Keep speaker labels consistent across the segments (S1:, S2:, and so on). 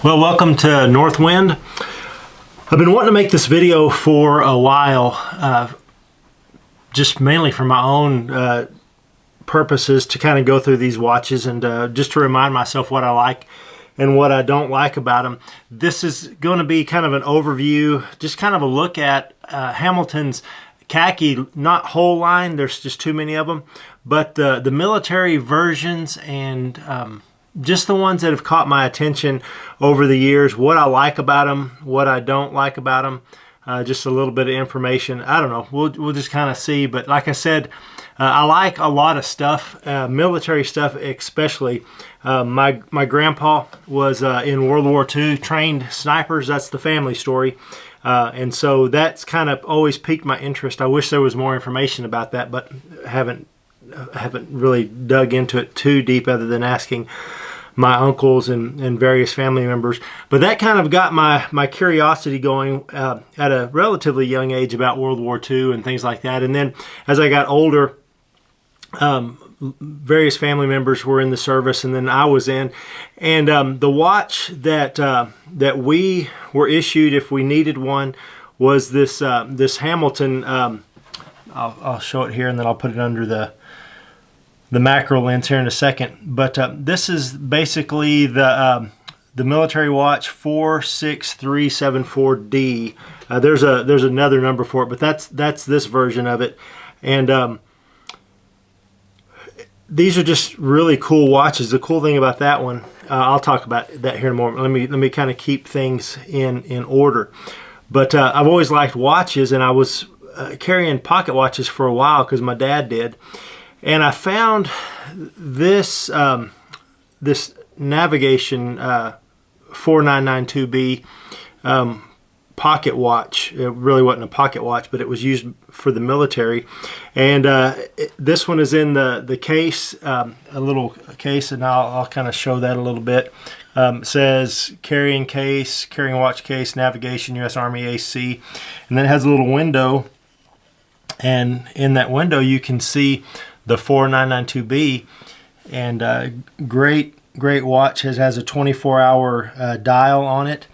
S1: Well, welcome to Northwind. I've been wanting to make this video for a while, just mainly for my own purposes, to kind of go through these watches and just to remind myself what I like and what I don't like about them. This is going to be kind of an overview, just kind of a look at Hamilton's Khaki, not whole line, there's just too many of them, but the military versions and just the ones that have caught my attention over the years, what I like about them, what I don't like about them, just a little bit of information. I don't know, we'll just kind of see. But like I said, I like a lot of stuff, military stuff especially. My grandpa was in World War II, trained snipers. That's the family story. And so that's kind of always piqued my interest. I wish there was more information about that, but haven't really dug into it too deep, other than asking my uncles and various family members. But that kind of got my curiosity going at a relatively young age about World War II and things like that. And then as I got older, various family members were in the service, and then I was in. And the watch that we were issued, if we needed one, was this Hamilton. I'll show it here, and then I'll put it under the macro lens here in a second. But this is basically the military watch 46374D. There's another number for it, but that's this version of it. And these are just really cool watches. The cool thing about that one, I'll talk about that here in a moment. Let me kind of keep things in order. But I've always liked watches, and I was carrying pocket watches for a while because my dad did. And I found this this Navigation 4992B pocket watch. It really wasn't a pocket watch, but it was used for the military. And this one is in the case, a little case, and I'll kind of show that a little bit. It says carrying case, carrying watch case, navigation, U.S. Army AC, and then it has a little window. And in that window, you can see the 4992B, and great watch. Has a 24-hour dial on it.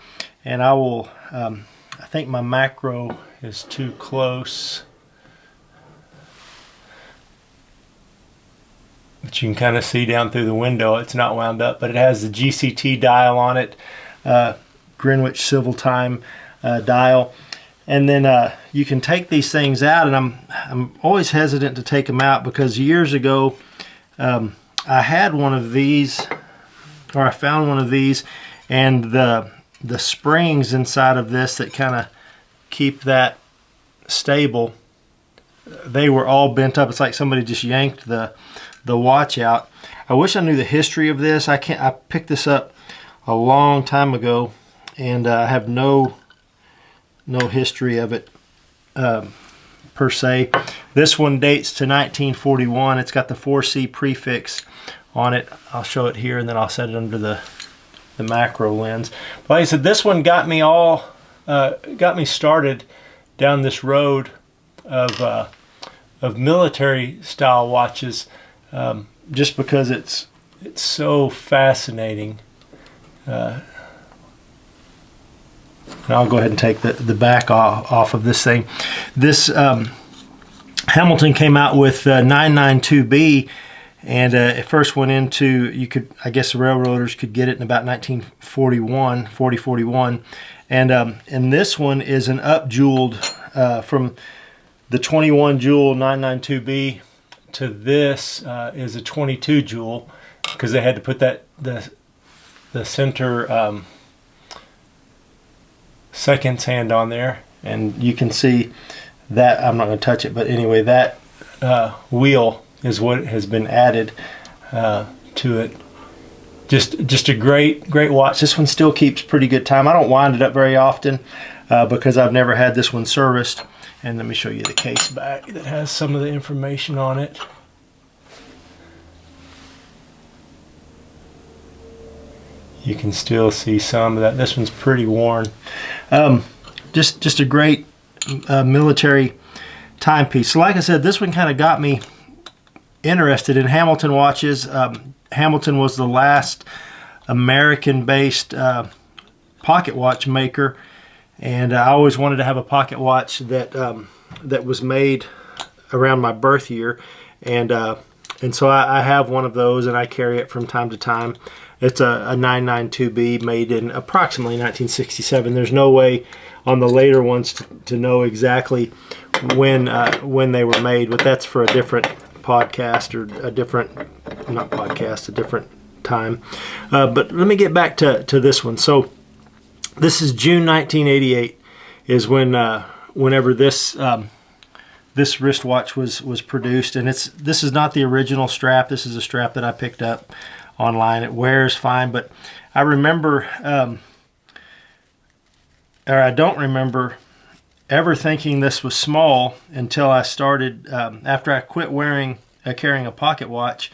S1: And I will, I think my macro is too close, but you can kind of see down through the window. It's not wound up, but it has the GCT dial on it, Greenwich Civil Time dial. And then you can take these things out, and I'm always hesitant to take them out because years ago I had one of these, or I found one of these, and the springs inside of this that kind of keep that stable, they were all bent up. It's like somebody just yanked the watch out. I wish I knew the history of this. I picked this up a long time ago, and I have no history of it per se. This one dates to 1941. It's got the 4C prefix on it. I'll show it here, and then I'll set it under the macro lens. But like I said, this one got me started down this road of military style watches, just because it's so fascinating. And I'll go ahead and take the back off of this thing. This Hamilton came out with 992B, and it first went into, I guess the railroaders could get it in about 1941, and this one is an up-jeweled, from the 21 jewel 992B to this is a 22 jewel, because they had to put the center seconds hand on there, and you can see that. I'm not going to touch it, but anyway, that wheel is what has been added to it. Just a great watch. This one still keeps pretty good time. I don't wind it up very often because I've never had this one serviced. And let me show you the case back that has some of the information on it. You can still see some of that. This one's pretty worn. Just a great military timepiece. So like I said, this one kind of got me interested in Hamilton watches. Hamilton was the last American-based pocket watch maker, and I always wanted to have a pocket watch that that was made around my birth year, and so I have one of those, and I carry it from time to time. It's a 992B made in approximately 1967. There's no way on the later ones to know exactly when they were made, but that's for a different podcast, or a different, not podcast, a different time. But let me get back to this one. So this is June 1988 is when whenever this this wristwatch was produced, and this is not the original strap. This is a strap that I picked up online. It wears fine, but I remember, or I don't remember ever thinking this was small until I started, after I quit carrying a pocket watch,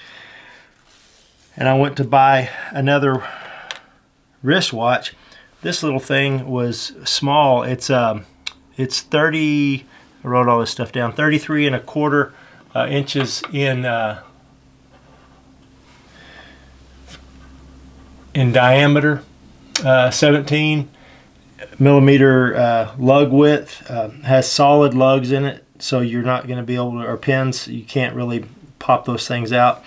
S1: and I went to buy another wristwatch. This little thing was small. It's 30, I wrote all this stuff down, 33¼ inches in diameter, 17 millimeter lug width, has solid lugs in it, so you're not going to be able to, or pins, you can't really pop those things out.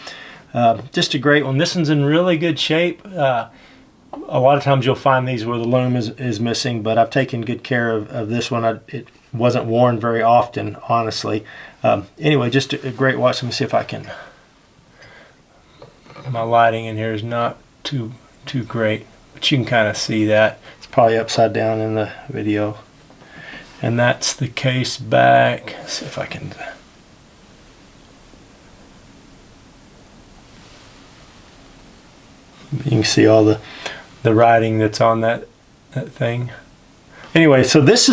S1: Just a great one. This one's in really good shape. A lot of times you'll find these where the loom is missing, but I've taken good care of this one. It wasn't worn very often, honestly. Anyway, just a great watch. Let me see if I can, my lighting in here is not too great, but you can kind of see that. It's probably upside down in the video. And that's the case back. Let's see if I can. You can see all the writing that's on that thing. Anyway, so this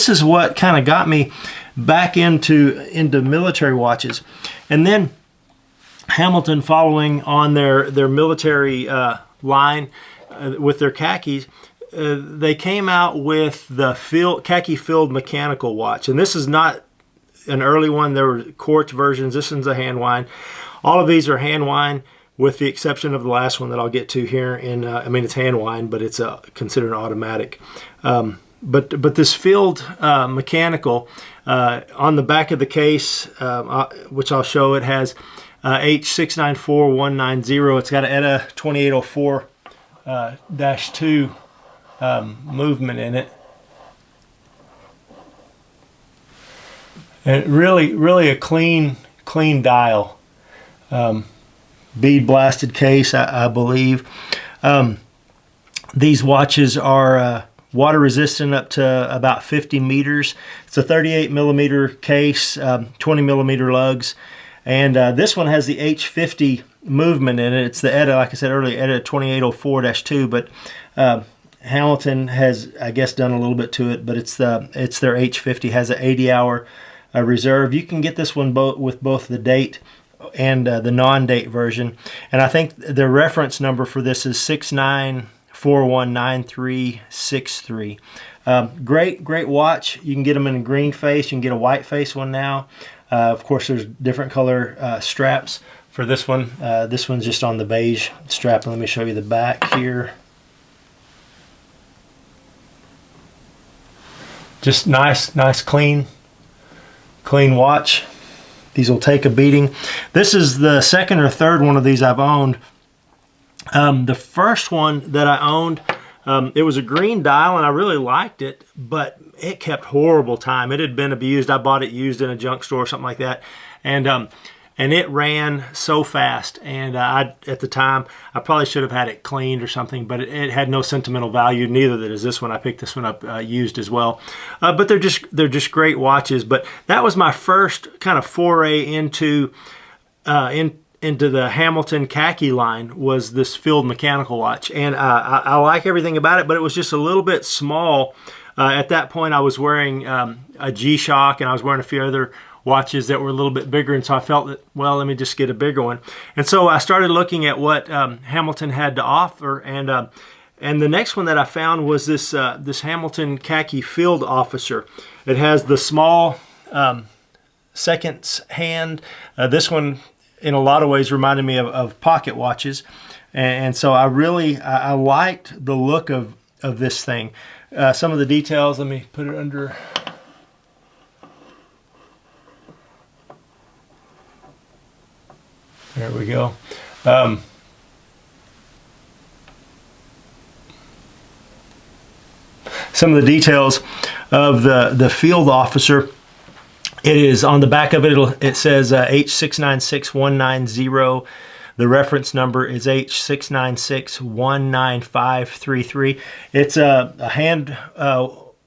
S1: is what kind of got me back into military watches. And then Hamilton, following on their military line with their khakis, they came out with the khaki filled mechanical watch. And this is not an early one. There were quartz versions. This one's a hand wind. All of these are hand wind, with the exception of the last one that I'll get to here. I mean, it's hand wind, but it's considered automatic. But this filled mechanical, on the back of the case, which I'll show, it has H694190. It's got an ETA 2804-2 movement in it. And really a clean dial. Bead blasted case, I believe. These watches are water resistant up to about 50 meters. It's a 38 millimeter case, 20 millimeter lugs. And this one has the H50 movement in it. It's the ETA, like I said earlier, ETA 2804-2, but Hamilton has, I guess, done a little bit to it, but it's their H50, has an 80-hour reserve. You can get this one with both the date and the non-date version. And I think the reference number for this is 69419363. Great watch. You can get them in a green face. You can get a white face one now. Of course, there's different color straps for this one. This one's just on the beige strap. Let me show you the back here. Just nice clean watch. These will take a beating. This is the second or third one of these I've owned. The first one that I owned, it was a green dial, and I really liked it, but it kept horrible time. It had been abused. I bought it used in a junk store or something like that, and it ran so fast. And at the time, I probably should have had it cleaned or something, but it had no sentimental value. Neither does this one. I picked this one up used as well. But they're just great watches. But that was my first kind of foray into the Hamilton Khaki line, was this filled mechanical watch. And I like everything about it, but it was just a little bit small. At that point, I was wearing a G-Shock, and I was wearing a few other watches that were a little bit bigger, and so I felt that, well, let me just get a bigger one. And so I started looking at what Hamilton had to offer, and the next one that I found was this Hamilton Khaki Field Officer. It has the small seconds hand. This one, in a lot of ways, reminded me of pocket watches, and so I liked the look of of this thing. Some of the details, let me put it under. There we go. Some of the details of the field officer. It is on the back of it. It says H696190. The reference number is H696-19533. It's a hand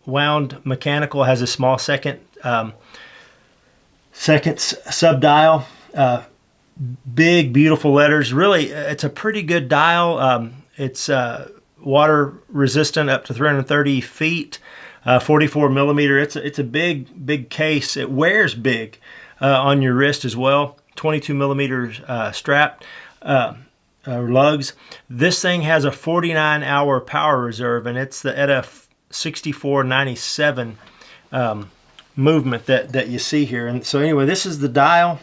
S1: wound mechanical. Has a small seconds sub-dial. Big, beautiful letters. Really, it's a pretty good dial. It's water resistant up to 330 feet. 44 millimeter. It's a big case. It wears big on your wrist as well. 22 millimeters strap lugs. This thing has a 49-hour power reserve, and it's the ETA 6497 movement that you see here. And so anyway, this is the dial.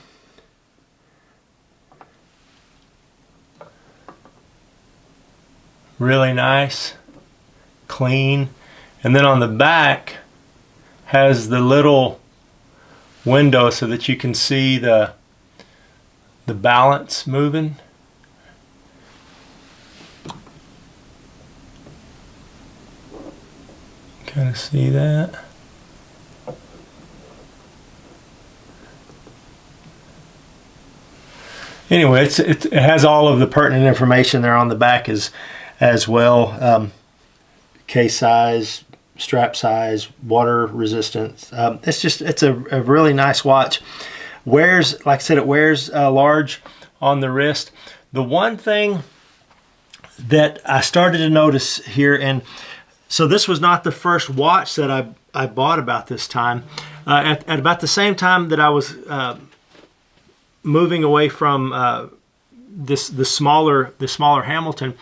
S1: Really nice, clean. And then on the back has the little window so that you can see the balance moving. Kind of see that. Anyway, it has all of the pertinent information there on the back as well. Case size, strap size, water resistance. It's a really nice watch. Wears, like I said, it wears large on the wrist. The one thing that I started to notice here, and so this was not the first watch that I bought about this time. At about the same time that I was moving away from the smaller Hamilton,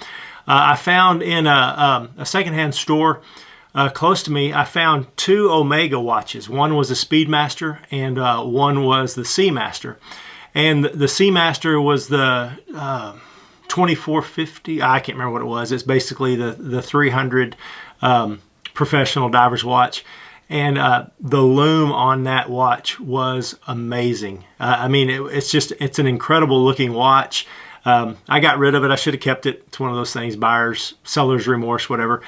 S1: I found in a secondhand store close to me, I found two Omega watches. One was a Speedmaster and one was the Seamaster. And the Seamaster was the 2450. I can't remember what it was. It's basically the 300 professional diver's watch. And the lume on that watch was amazing. I mean, it's an incredible looking watch. I got rid of it. I should have kept it. It's one of those things, buyer's, seller's remorse, whatever.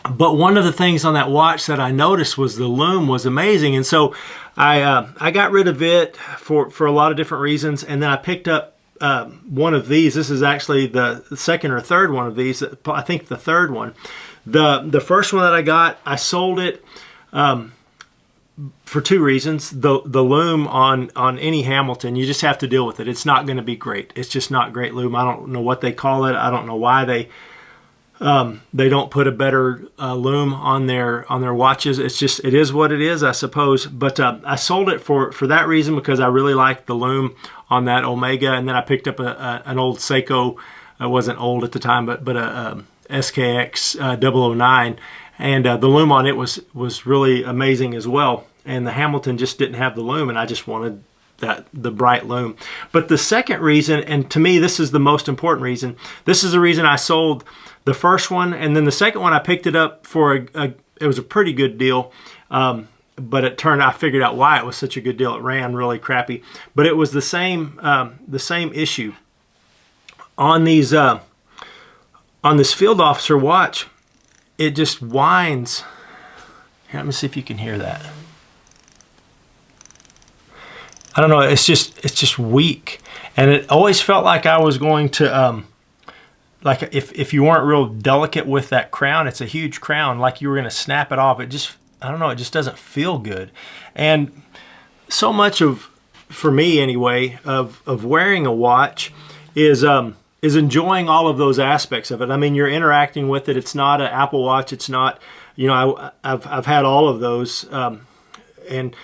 S1: But one of the things on that watch that I noticed was the lume was amazing. And so I got rid of it for a lot of different reasons. And then I picked up one of these. This is actually the second or third one of these. I think the third one. The first one that I got, I sold it for two reasons. The lume on any Hamilton, you just have to deal with it. It's not going to be great. It's just not great lume. I don't know what they call it. I don't know why they don't put a better lume on their watches. It is what it is, I suppose. But I sold it for that reason, because I really liked the lume on that Omega. And then I picked up an old Seiko. It wasn't old at the time, but a SKX 009, and the lume on it was really amazing as well. And the Hamilton just didn't have the lume, and I just wanted the bright lume. But the second reason, and to me this is the most important reason, this is the reason I sold the first one, and then the second one I picked it up for it was a pretty good deal. But I figured out why it was such a good deal. It ran really crappy, but it was the same issue on these. On this field officer watch, it just whines. Here, let me see if you can hear that. I don't know, it's just weak. And it always felt like I was going to, like if you weren't real delicate with that crown, it's a huge crown, like you were going to snap it off. It just, I don't know, it just doesn't feel good. And so much for me anyway, of wearing a watch is enjoying all of those aspects of it. I mean, you're interacting with it. It's not an Apple Watch. It's not, I've had all of those, and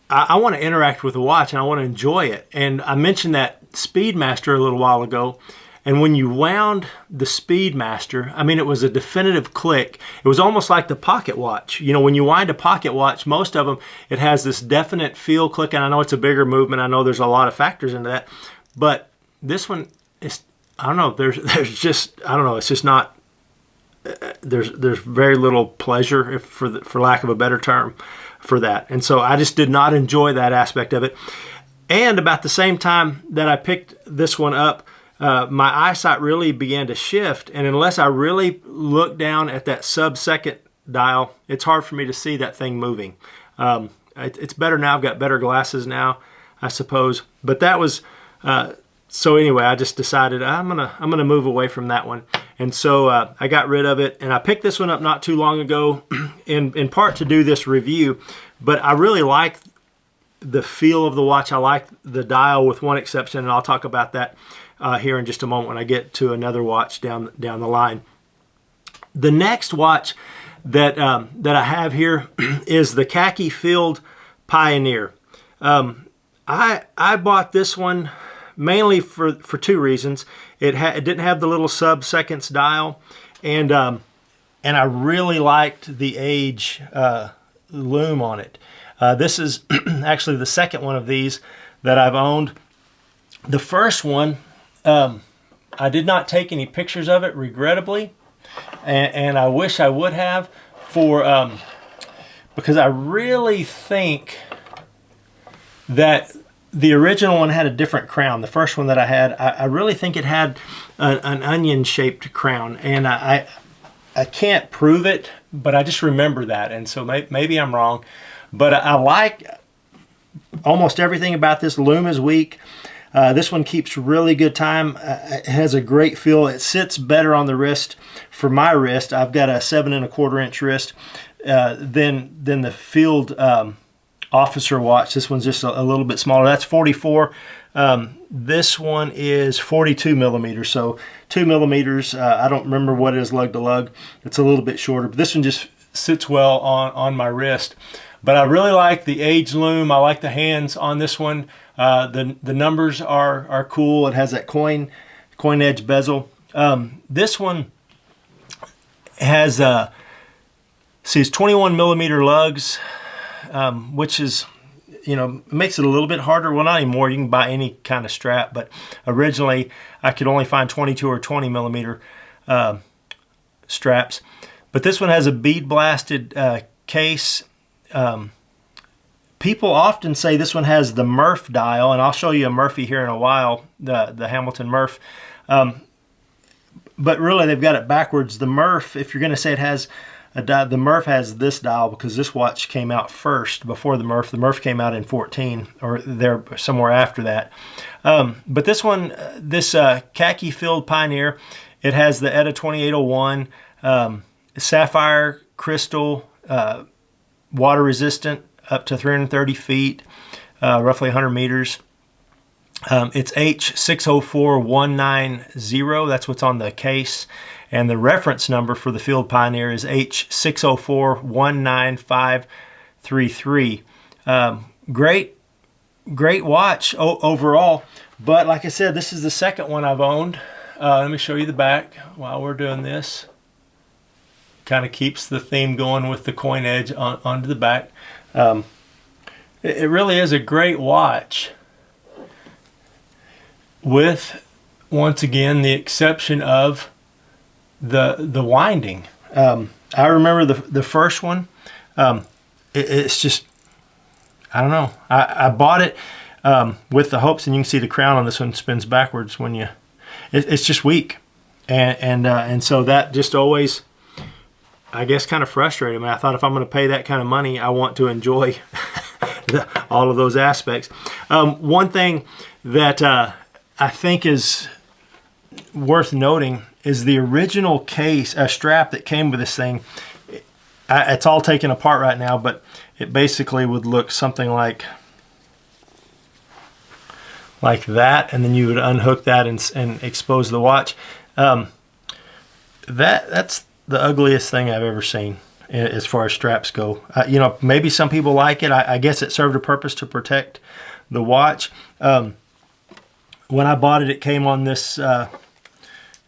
S1: I want to interact with the watch, and I want to enjoy it. And I mentioned that Speedmaster a little while ago, and when you wound the Speedmaster, I mean, it was a definitive click. It was almost like the pocket watch. When you wind a pocket watch, most of them, it has this definite feel click, and I know it's a bigger movement. I know there's a lot of factors into that, but this one, I don't know, there's just, I don't know, it's just not there's very little pleasure, for lack of a better term, for that. And so I just did not enjoy that aspect of it. And about the same time that I picked this one up, my eyesight really began to shift. And unless I really look down at that sub-second dial, it's hard for me to see that thing moving. It's better now. I've got better glasses now, I suppose. But that was so anyway. I just decided I'm gonna move away from that one, and so I got rid of it. And I picked this one up not too long ago, in part to do this review. But I really like the feel of the watch. I like the dial, with one exception, and I'll talk about that here in just a moment when I get to another watch down the line. The next watch that I have here is the Khaki Field Pioneer. I bought this one mainly for two reasons. It didn't have the little sub-seconds dial, and I really liked the age lume on it. This is actually the second one of these that I've owned. The first one, I did not take any pictures of it, regrettably, and I wish I would have, because I really think that the original one had a different crown. The first one that I had, I really think it had an onion-shaped crown, and I can't prove it, but I just remember that, and so maybe I'm wrong. But I like almost everything about this. Lume is weak. This one keeps really good time. It has a great feel. It sits better on the wrist. For my wrist, I've got a 7 1/4 inch wrist than the Field Officer watch. This one's just a little bit smaller. That's 44. This one is 42 millimeters, so 2 millimeters. I don't remember what it is lug to lug. It's a little bit shorter, but this one just sits well on my wrist. But I really like the age lume. I like the hands on this one. The numbers are cool. It has that coin edge bezel. This one has it's 21 millimeter lugs, which is, makes it a little bit harder. Well, not anymore. You can buy any kind of strap, but originally I could only find 22 or 20 millimeter straps. But this one has a bead blasted case. People often say this one has the Murph dial, and I'll show you a Murphy here in a while, the Hamilton Murph. But really, they've got it backwards. The Murph, if you're going to say it has a dial, the Murph has this dial because this watch came out first before the Murph. The Murph came out in 14, or there somewhere after that. But this one, this Khaki Field Pioneer, it has the ETA 2801, sapphire crystal, water resistant, up to 330 feet, roughly 100 meters. It's H604190. That's what's on the case. And the reference number for the Field Pioneer is H60419533. Great watch overall. But like I said, this is the second one I've owned. Let me show you the back while we're doing this. Kind of keeps the theme going with the coin edge onto the back. It really is a great watch, with, once again, the exception of the winding. I remember the first one. It's just, I don't know. I bought it with the hopes, and you can see the crown on this one spins backwards when you. It's just weak, and so that just always, I guess, kind of frustrated me. I thought if I'm going to pay that kind of money, I want to enjoy all of those aspects. One thing that I think is worth noting is the original case, a strap that came with this thing. It's all taken apart right now, but it basically would look something like that, and then you would unhook that and expose the watch. That's the ugliest thing I've ever seen as far as straps go. Maybe some people like it. I guess it served a purpose to protect the watch. When I bought it, it came on this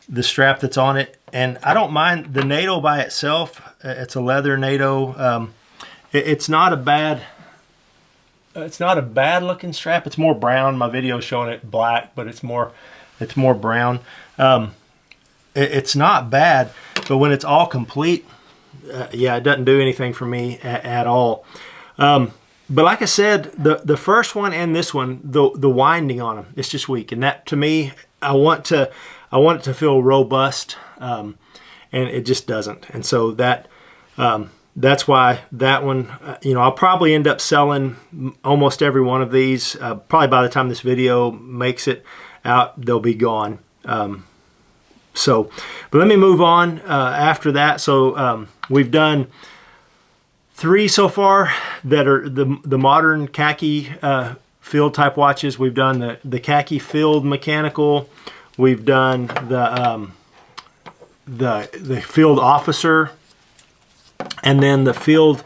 S1: the strap that's on it, and I don't mind the NATO by itself. It's a leather NATO. It's not a bad looking strap. It's more brown. My video is showing it black, but it's more brown. It's not bad, But when it's all complete, yeah, it doesn't do anything for me at all. But like I said, the first one and this one, the winding on them, it's just weak. And that, to me, I want it to feel robust, and it just doesn't. And so that's why that one, I'll probably end up selling almost every one of these. Probably by the time this video makes it out, they'll be gone. But let me move on after that. So we've done 3 so far that are the modern khaki field type watches. We've done the khaki field mechanical. We've done the field officer, and then the field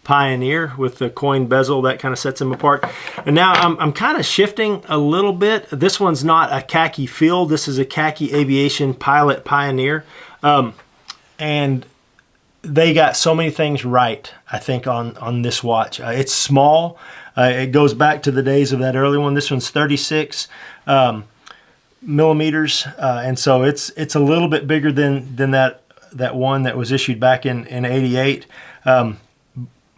S1: pioneer with the coin bezel. That kind of sets them apart. And now I'm kind of shifting a little bit. This one's not a khaki field. This is a khaki aviation pilot pioneer. And they got so many things right, I think, on this watch. It's small. It goes back to the days of that early one. This one's 36 millimeters, and so it's a little bit bigger than that one that was issued back in '88.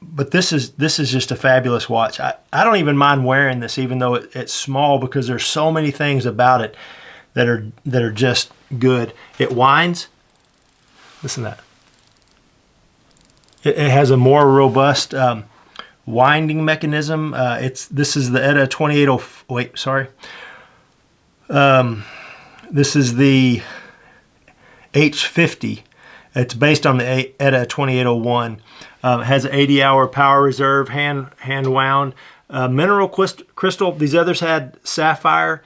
S1: But this is just a fabulous watch. I don't even mind wearing this, even though it's small, because there's so many things about it that are just good. It winds. Listen to that. It has a more robust winding mechanism. This is the ETA 2804. Wait, sorry. This is the H50. It's based on the ETA 2801. It has an 80-hour power reserve, hand wound, mineral crystal. These others had sapphire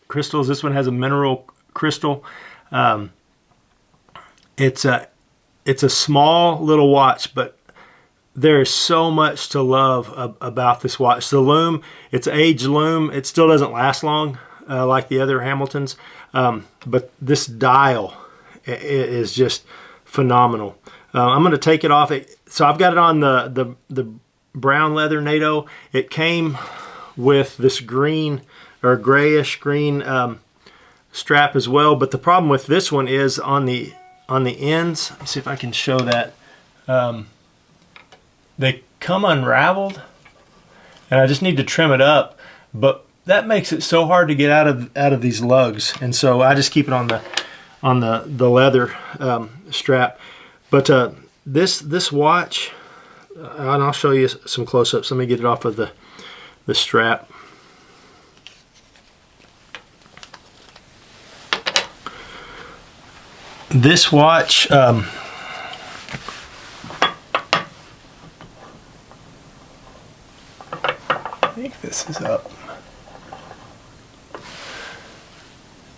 S1: crystals. This one has a mineral crystal. It's a small little watch, but there is so much to love about this watch. The lume, it's age lume. It still doesn't last long like the other Hamiltons, but this dial is just phenomenal. I'm going to take it off. So I've got it on the brown leather NATO. It came with this green or grayish green strap as well, but the problem with this one is on the ends. Let me see if I can show that. They come unraveled, and I just need to trim it up, but that makes it so hard to get out of these lugs, and so I just keep it on the leather strap. But this watch, and I'll show you some close-ups. Let me get it off of the strap. This watch, I think this is up.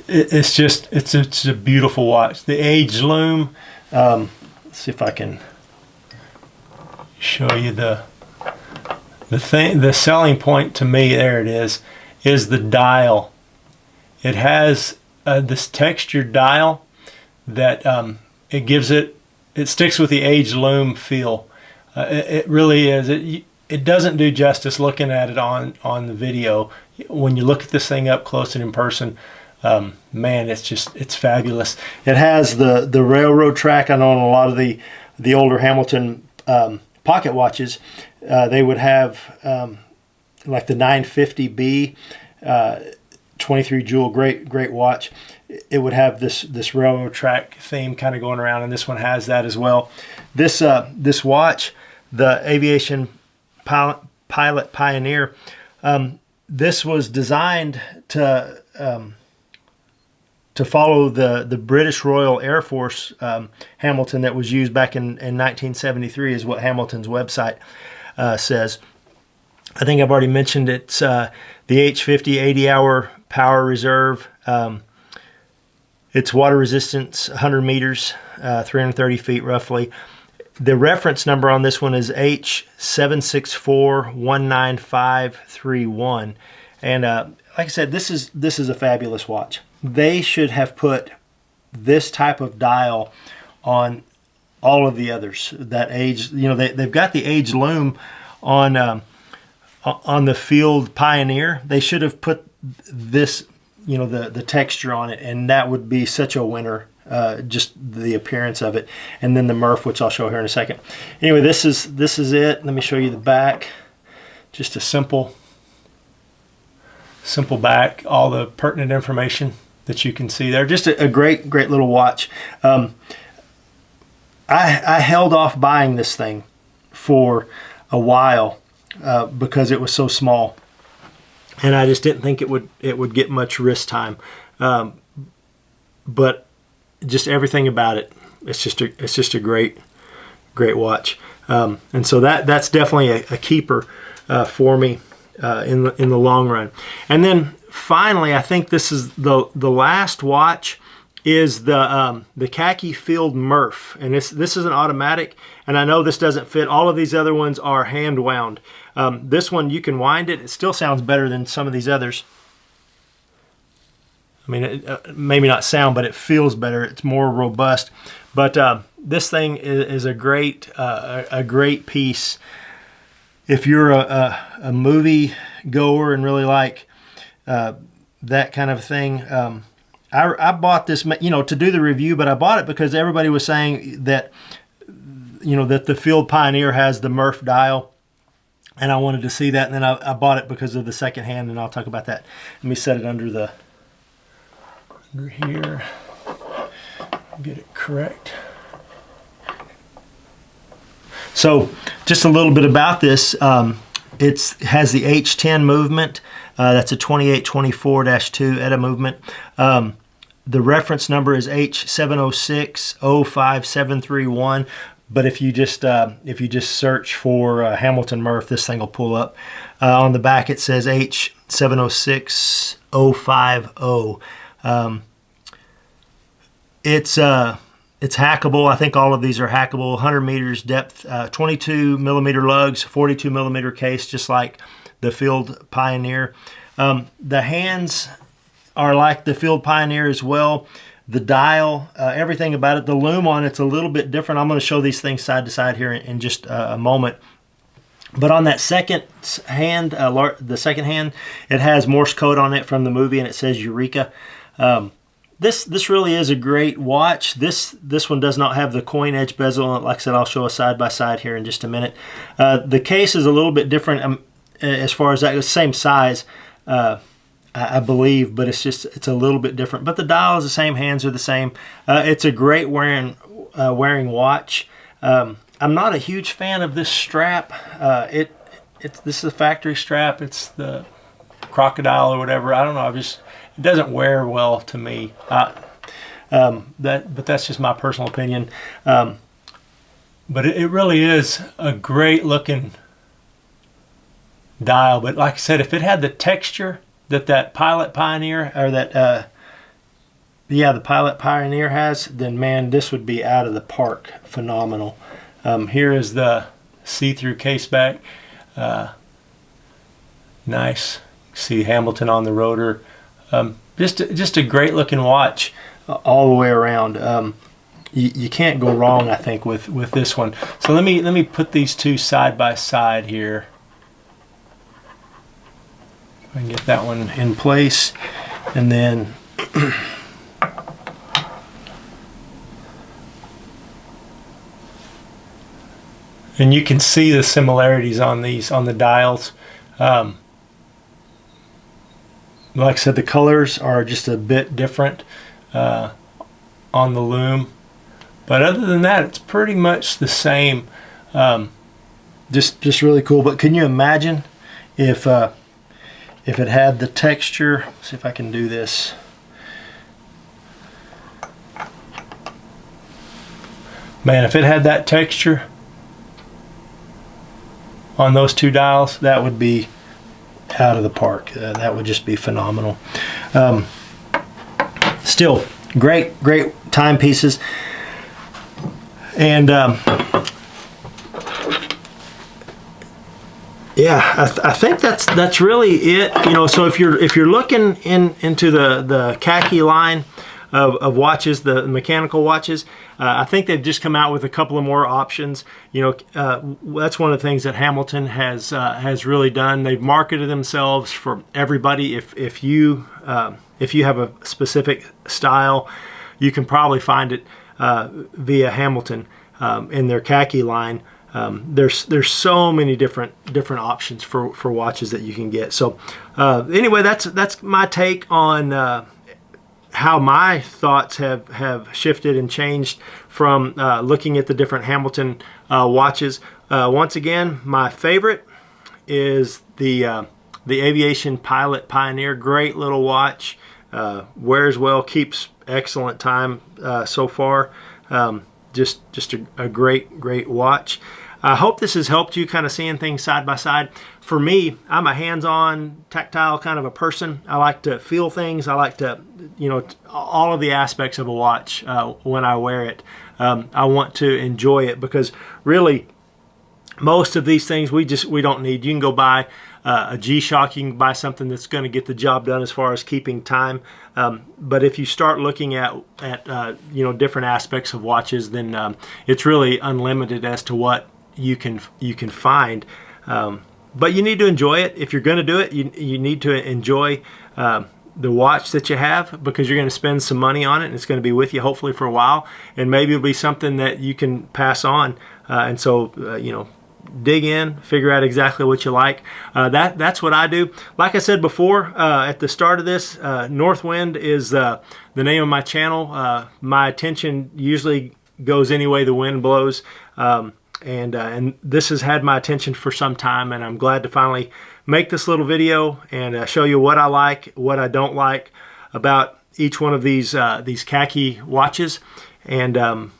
S1: It's a beautiful watch. The age lume. Let's see if I can show you the thing. The selling point to me, there it is the dial. It has this textured dial that it gives it sticks with the age lume feel. It really is. It doesn't do justice looking at it on the video. When you look at this thing up close and in person, man, it's fabulous. It has the railroad track. I know on a lot of the older Hamilton pocket watches, they would have like the 950B 23 jewel, great watch. It would have this railroad track theme kind of going around, and this one has that as well. This watch, the Aviation Pilot Pioneer, this was designed to follow the British Royal Air Force Hamilton that was used back in 1973, is what Hamilton's website says. I think I've already mentioned it's the H50 80-hour power reserve. It's water resistance, 100 meters, 330 feet roughly. The reference number on this one is H764-19531. And like I said, this is a fabulous watch. They should have put this type of dial on all of the others. That age, they've got the age lume on the Field Pioneer. They should have put this, the texture on it, and that would be such a winner. just the appearance of it, and then the Murph, which I'll show here in a second. Anyway, this is it. Let me show you the back. Just a simple back, all the pertinent information that you can see there. Just a great little watch. I held off buying this thing for a while because it was so small, and I just didn't think it would get much wrist time. But just everything about it, it's just a great watch. And so that's definitely a keeper for me in the long run. And then finally, I think this is the last watch, is the Khaki Field Murph, and this is an automatic, and I know this doesn't fit. All of these other ones are hand wound. This one, you can wind it. It still sounds better than some of these others. I mean, it, maybe not sound, but it feels better. It's more robust. But this thing is a great piece. If you're a movie goer and really like that kind of thing, I bought this, to do the review, but I bought it because everybody was saying that, that the Field Pioneer has the Murph dial, and I wanted to see that, and then I bought it because of the second hand, and I'll talk about that. Let me set it under here, get it correct. So just a little bit about this. It has the H10 movement. That's a 2824-2 ETA movement. The reference number is H706-05731. But if you just search for Hamilton Murph, this thing will pull up. On the back it says H706-050. It's hackable. I think all of these are hackable. 100 meters depth, 22 millimeter lugs, 42 millimeter case, just like the Field Pioneer. The hands are like the Field Pioneer as well. The dial, everything about it. The loom on it's a little bit different. I'm going to show these things side to side here in just a moment. But on that second hand, it has Morse code on it from the movie, and it says Eureka. This really is a great watch. This one does not have the coin edge bezel on it. Like I said, I'll show a side by side here in just a minute. The case is a little bit different as far as that goes. Same size, I believe, but it's a little bit different. But the dial is the same. Hands are the same. It's a great wearing watch. I'm not a huge fan of this strap. This is a factory strap. It's the crocodile or whatever. I don't know. It doesn't wear well to me. But that's just my personal opinion. But it really is a great looking dial. But like I said, if it had the texture that Pilot Pioneer, or the Pilot Pioneer has, then man, this would be out of the park. Phenomenal. Here is the see-through case back. Nice. See Hamilton on the rotor. Just a great looking watch all the way around. You can't go wrong, I think, with this one. So let me put these two side by side here. I can get that one in place, and then and you can see the similarities on the dials. Like I said, the colors are just a bit different on the loom, but other than that, it's pretty much the same. Just really cool. But can you imagine if it had the texture? Let's see if I can do this. Man, if it had that texture on those two dials, that would be out of the park. That would just be phenomenal. Still, great timepieces. And yeah, I think that's really it. So if you're looking into the Khaki line of watches, the mechanical watches, I think they've just come out with a couple of more options. That's one of the things that Hamilton has really done. They've marketed themselves for everybody. If you have a specific style, you can probably find it via Hamilton in their Khaki line. There's so many different options for watches that you can get. So anyway, that's my take on how my thoughts have shifted and changed from looking at the different Hamilton watches. Once again, my favorite is the Aviation Pilot Pioneer. Great little watch, wears well, keeps excellent time so far. Just a great watch. I hope this has helped you kind of seeing things side by side. For me, I'm a hands-on, tactile kind of a person. I like to feel things. I like to, all of the aspects of a watch when I wear it. I want to enjoy it, because really most of these things we don't need. You can go buy a G-Shock, you can buy something that's going to get the job done as far as keeping time. But if you start looking at different aspects of watches, then it's really unlimited as to what you can find. But you need to enjoy it. If you're going to do it, you need to enjoy the watch that you have, because you're going to spend some money on it, and it's going to be with you hopefully for a while, and maybe it'll be something that you can pass on. And so dig in, figure out exactly what you like. That's what I do. Like I said before at the start of this, Northwind is the name of my channel. My attention usually goes any way the wind blows, and this has had my attention for some time, and I'm glad to finally make this little video and show you what I like, what I don't like about each one of these Khaki watches, and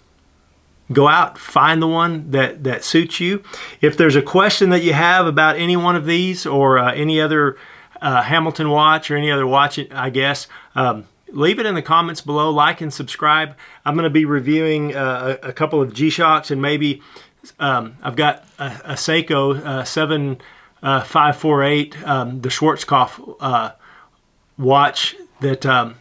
S1: go out, find the one that suits you. If there's a question that you have about any one of these, or any other Hamilton watch, or any other watch, I guess, leave it in the comments below. Like and subscribe. I'm going to be reviewing a couple of G-Shocks, and maybe I've got a Seiko 7548, the Schwarzkopf watch that I'm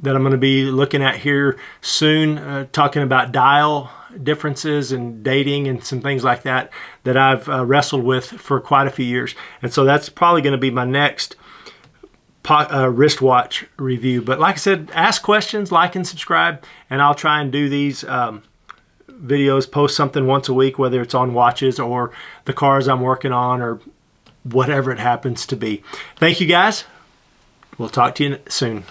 S1: going to be looking at here soon, talking about dial differences and dating and some things like that I've wrestled with for quite a few years. And so that's probably going to be my next wristwatch review. But like I said, ask questions, like and subscribe, and I'll try and do these videos, post something once a week, whether it's on watches or the cars I'm working on, or whatever it happens to be. Thank you guys. We'll talk to you soon.